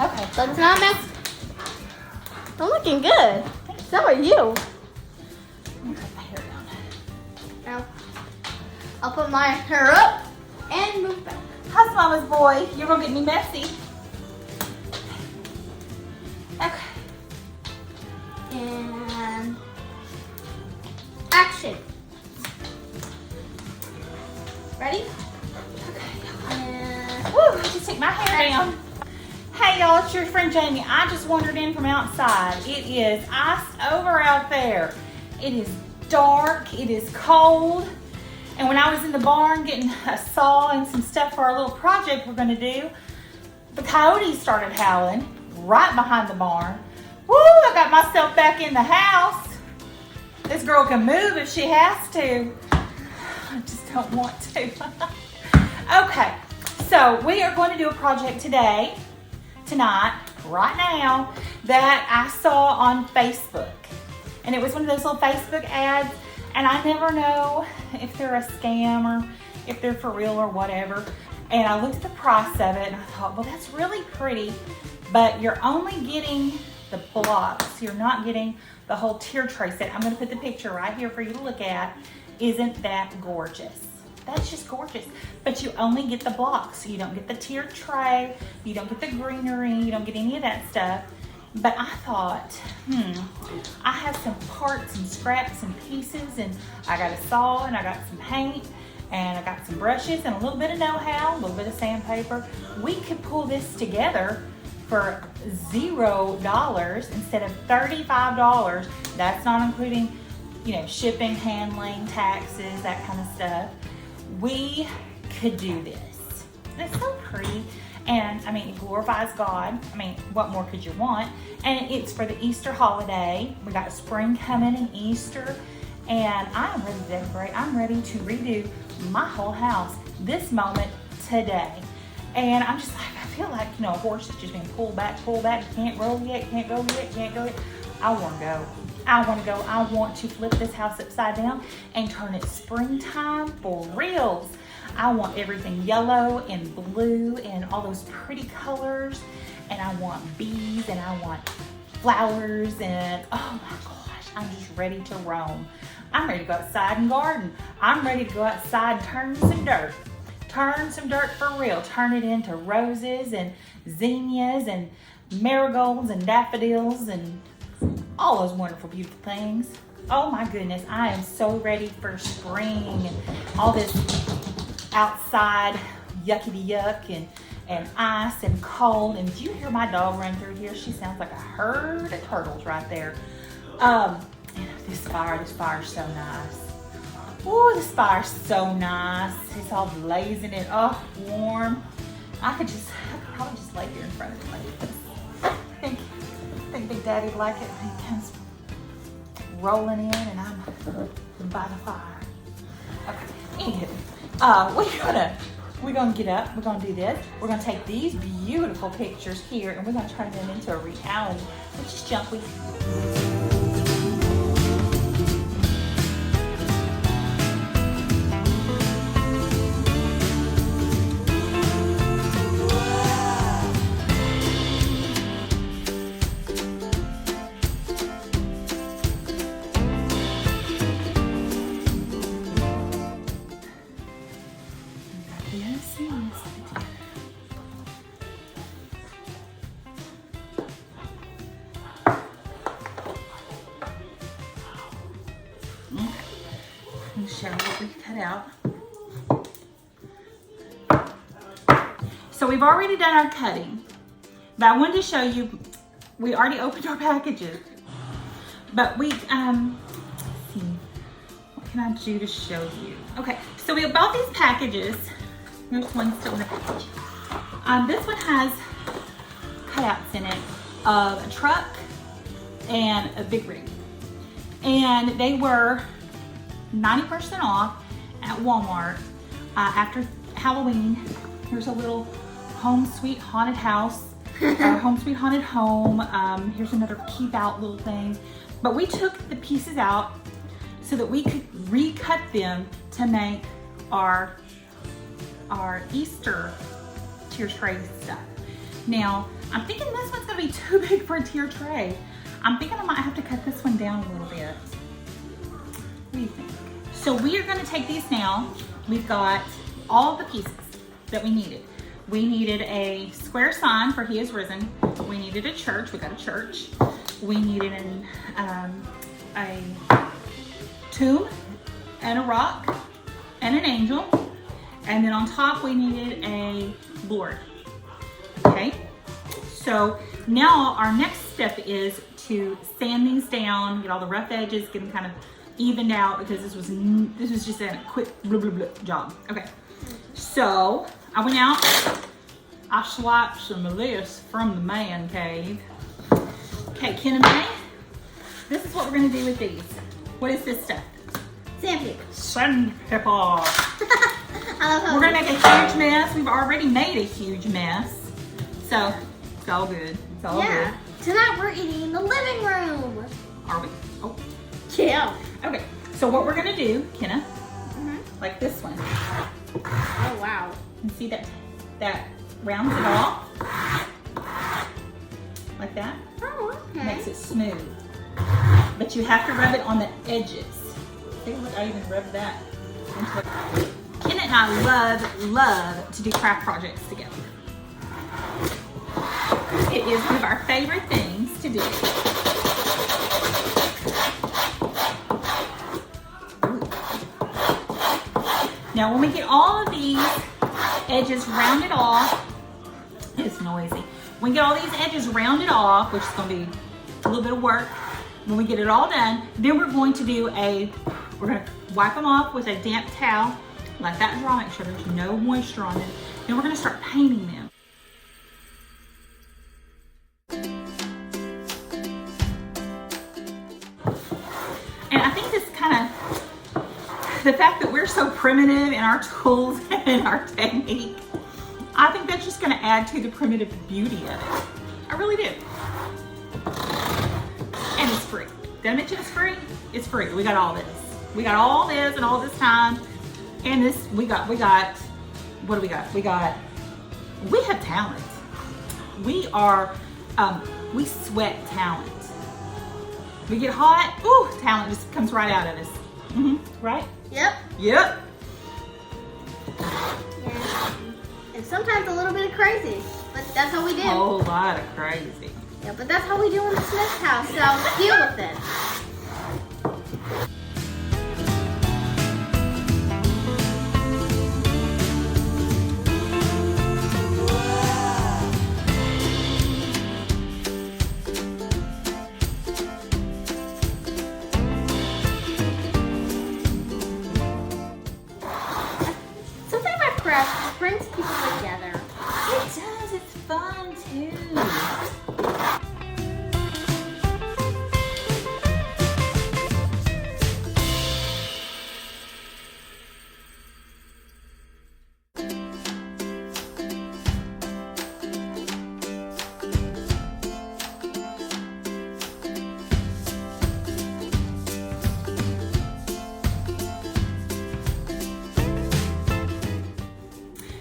Okay, so it's not a mess. I'm looking good. So are you. Let me put my hair down. Now, I'll put my hair up and move back. How's Mama's boy? You're gonna get me messy. Okay. And action. Ready? And Woo, I just take my hair down. Hey y'all, it's your friend Jamie. I just wandered in from outside. It is iced over out there. It is dark, it is cold. And when I was in the barn getting a saw and some stuff for our little project we're gonna do, the coyotes started howling right behind the barn. Woo, I got myself back in the house. This girl can move if she has to. I just don't want to. Okay, so we are going to do a project tonight, right now, that I saw on Facebook. And it was one of those little Facebook ads, and I never know if they're a scam or if they're for real or whatever. And I looked at the price of it and I thought, well, that's really pretty, but you're only getting the blocks. You're not getting the whole tier tray set. I'm gonna put the picture right here for you to look at. Isn't that gorgeous? That's just gorgeous. But you only get the blocks. You don't get the tier tray, you don't get the greenery, you don't get any of that stuff. But I thought, I have some parts and scraps and pieces, and I got a saw and I got some paint and I got some brushes and a little bit of know-how, a little bit of sandpaper. We could pull this together for $0 instead of $35. That's not including, shipping, handling, taxes, that kind of stuff. We could do this. It's so pretty. And it glorifies God. What more could you want? And it's for the Easter holiday. We got spring coming and Easter. And I am ready to decorate. I'm ready to redo my whole house this moment today. And I'm just like, I feel like, a horse that's just being pulled back. You can't roll yet, can't go yet. I want to go. I want to flip this house upside down and turn it springtime for reals. I want everything yellow and blue and all those pretty colors. And I want bees and I want flowers and oh my gosh, I'm just ready to roam. I'm ready to go outside and garden. I'm ready to go outside and turn some dirt. Turn some dirt for real. Turn it into roses and zinnias and marigolds and daffodils and all those wonderful, beautiful things. Oh my goodness, I am so ready for spring and all this outside yuckity yuck and ice and cold. And did you hear my dog run through here? She sounds like a herd of turtles right there. This fire's so nice. Oh, this fire's so nice. It's all blazing and warm. I could probably just lay here in front of it like this. I think Big Daddy would like it. He comes rolling in and I'm by the fire. Okay, anywho, we're gonna get up, we're gonna do this. We're gonna take these beautiful pictures here and we're gonna turn them into a reality, which is jumpy. Show what we cut out. So we've already done our cutting, but I wanted to show you, we already opened our packages, but we, let's see, what can I do to show you? Okay, so we bought these packages. Here's one still in the package. This one has cutouts in it of a truck and a big rig. And they were 90% off at Walmart after Halloween. Here's a little home sweet haunted house, or home sweet haunted home. Here's another keep out little thing. But we took the pieces out so that we could recut them to make our Easter tier tray stuff. Now, I'm thinking this one's gonna be too big for a tier tray. I'm thinking I might have to cut this one down a little bit. What do you think? So we are gonna take these now. We've got all the pieces that we needed. We needed a square sign for He is Risen. We needed a church, we got a church. We needed a tomb and a rock and an angel. And then on top we needed a Lord, okay? So now our next step is to sand these down, get all the rough edges, get them kind of evened out because this was just a quick blah, blah, blah job. Okay, so I went out, I swiped some of this from the man cave. Okay, Ken and May, this is what we're gonna do with these. What is this stuff? Sandpaper. Sandpaper. I love how We're gonna make a huge mess. We've already made a huge mess. So, it's all good. It's all yeah. Tonight we're eating in the living room. Are we? Oh. Yeah. Okay, so what we're gonna do, Kenna, like this one. Oh, wow. You see that rounds it off? Like that? Oh, okay. Makes it smooth. But you have to rub it on the edges. See, look, I even rubbed that. Kenna and I love to do craft projects together. It is one of our favorite things to do. Now when we get all of these edges rounded off, it's noisy. When we get all these edges rounded off, which is going to be a little bit of work, when we get it all done, then we're going to do we're going to wipe them off with a damp towel, let that dry, make sure there's no moisture on it. Then we're going to start painting them. And I think this kind of, the fact that we're so primitive in our tools and our technique, I think that's just going to add to the primitive beauty of it. I really do. And it's free. Did I mention it's free? It's free. We got all this. We got all this and all this time. And this, we got, what do we got? We have talent. We are, we sweat talent. We get hot, ooh, talent just comes right out of us. Right? Yep. Yep. Yeah. And sometimes a little bit of crazy, but that's how we do. A whole lot of crazy. Yeah, but that's how we do in the Smith's house, so deal with it. Something about craft brings people together. It does, it's fun too.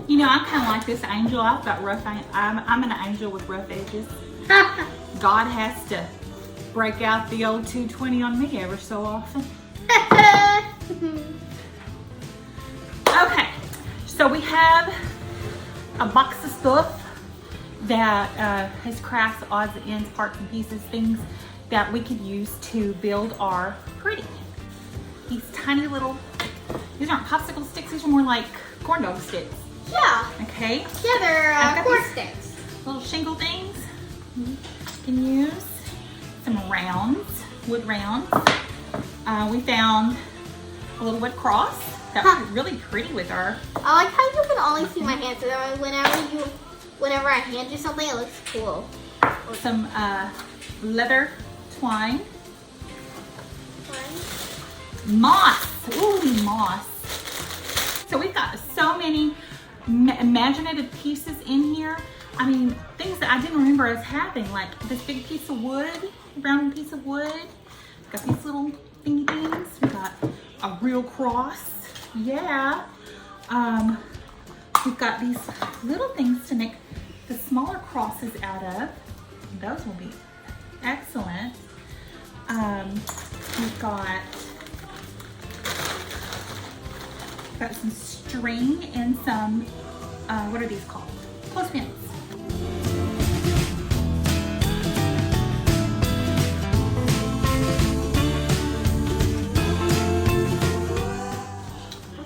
You know, I'm kind of like this angel. I've got I'm an angel with rough edges. God has to break out the old 220 on me ever so often. Okay, so we have a box of stuff that has crafts, odds and ends, parts and pieces, things that we could use to build our pretty. These tiny little, these aren't popsicle sticks, these are more like corn dog sticks. Yeah. Okay. Yeah, they're I've got corn these sticks. Little shingle things. You can use some rounds, wood rounds. We found a little wood cross that was really pretty with our. I like how you can only see my hand, so that whenever I hand you something, it looks cool. Some leather twine. Moss. Ooh, moss. So we've got so many imaginative pieces in here. I mean, things that I didn't remember as having, like this big piece of wood, brown piece of wood. We've got these little thingy things. We've got a real cross. Yeah. We've got these little things to make the smaller crosses out of. Those will be excellent. We've got some string and some, what are these called? Clothespins.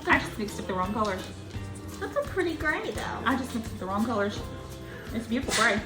I just mixed up the wrong colors. That's a pretty gray though. I just mixed up the wrong colors. It's beautiful gray.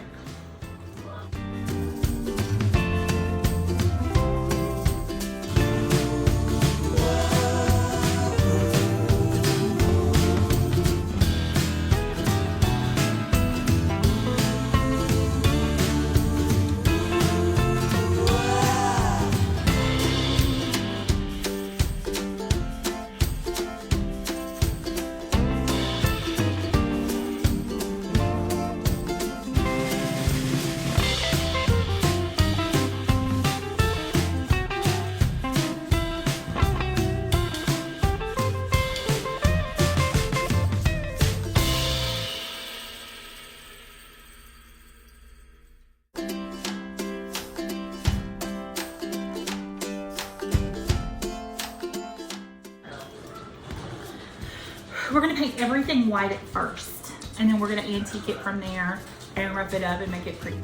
We're gonna paint everything white at first, and then we're gonna antique it from there and rough it up and make it pretty.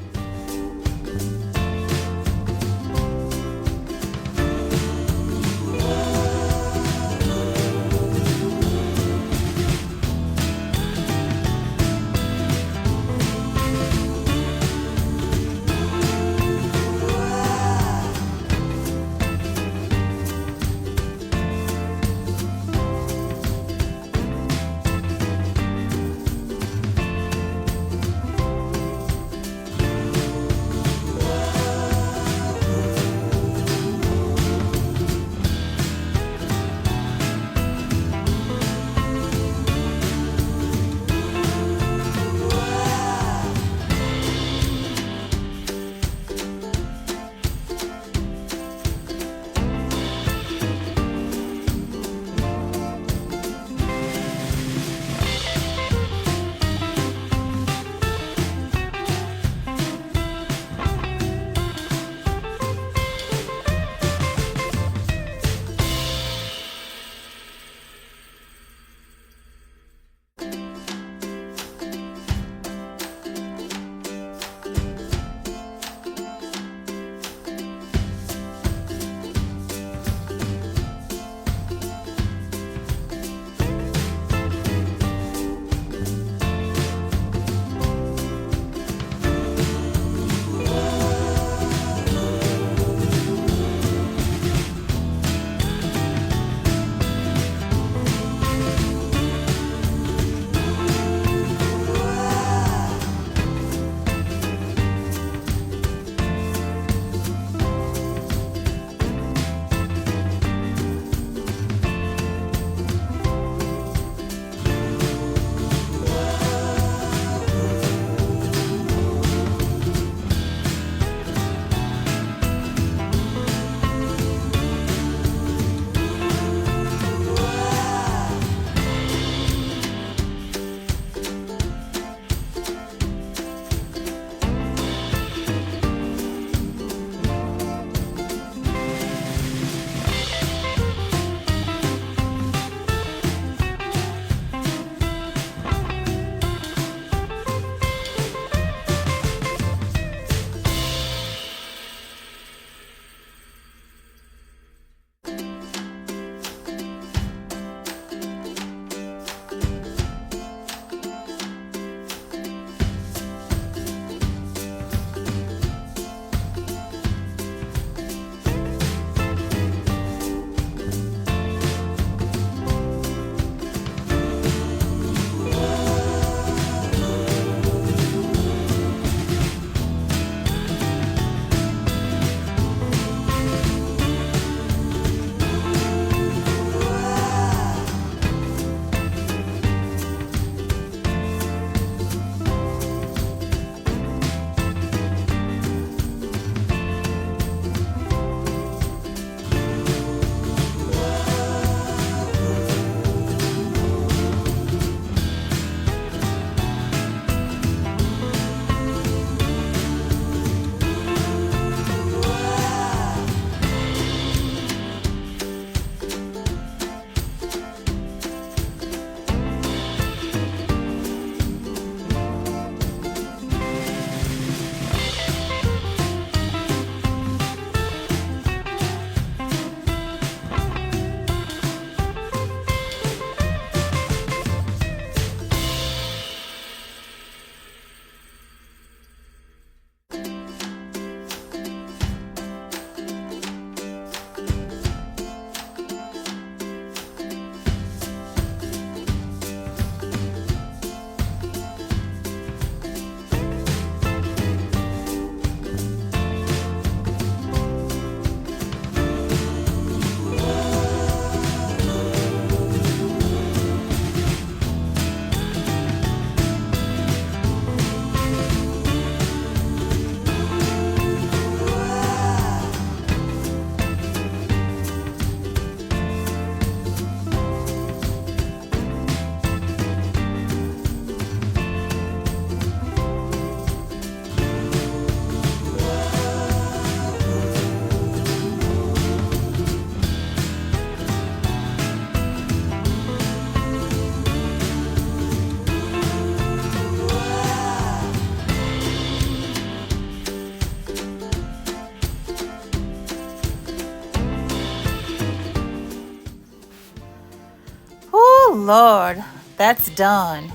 Lord, that's done.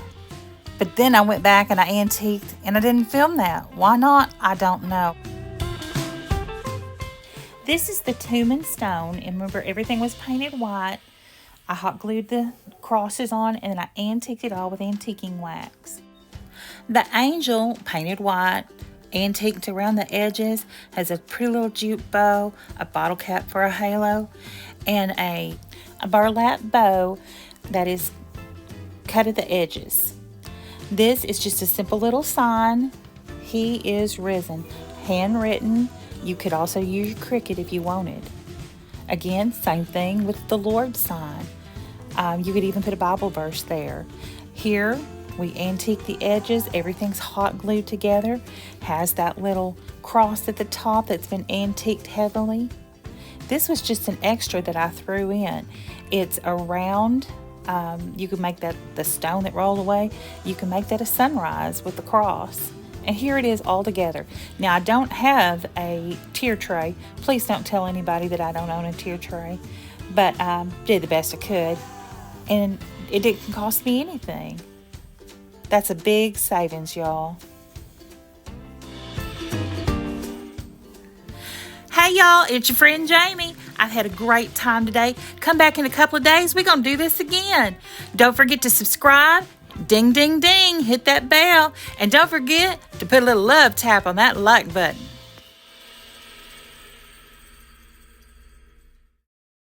But then I went back and I antiqued and I didn't film that. Why not? I don't know. This is the tomb and stone, and remember everything was painted white. I hot glued the crosses on and then I antiqued it all with antiquing wax. The angel, painted white, antiqued around the edges, has a pretty little jute bow, a bottle cap for a halo, and a burlap bow that is cut at the edges. This is just a simple little sign. He is risen. Handwritten. You could also use your Cricut if you wanted. Again, same thing with the Lord's sign. You could even put a Bible verse there. Here, we antique the edges. Everything's hot glued together. Has that little cross at the top that's been antiqued heavily. This was just an extra that I threw in. It's a round. You can make that the stone that rolled away. You can make that a sunrise with the cross. And here it is all together. Now, I don't have a tier tray. Please don't tell anybody that I don't own a tier tray. But I did the best I could. And it didn't cost me anything. That's a big savings, y'all. Hey, y'all. It's your friend Jamie. I've had a great time today. Come back in a couple of days. We're going to do this again. Don't forget to subscribe. Ding, ding, ding. Hit that bell. And don't forget to put a little love tap on that like button.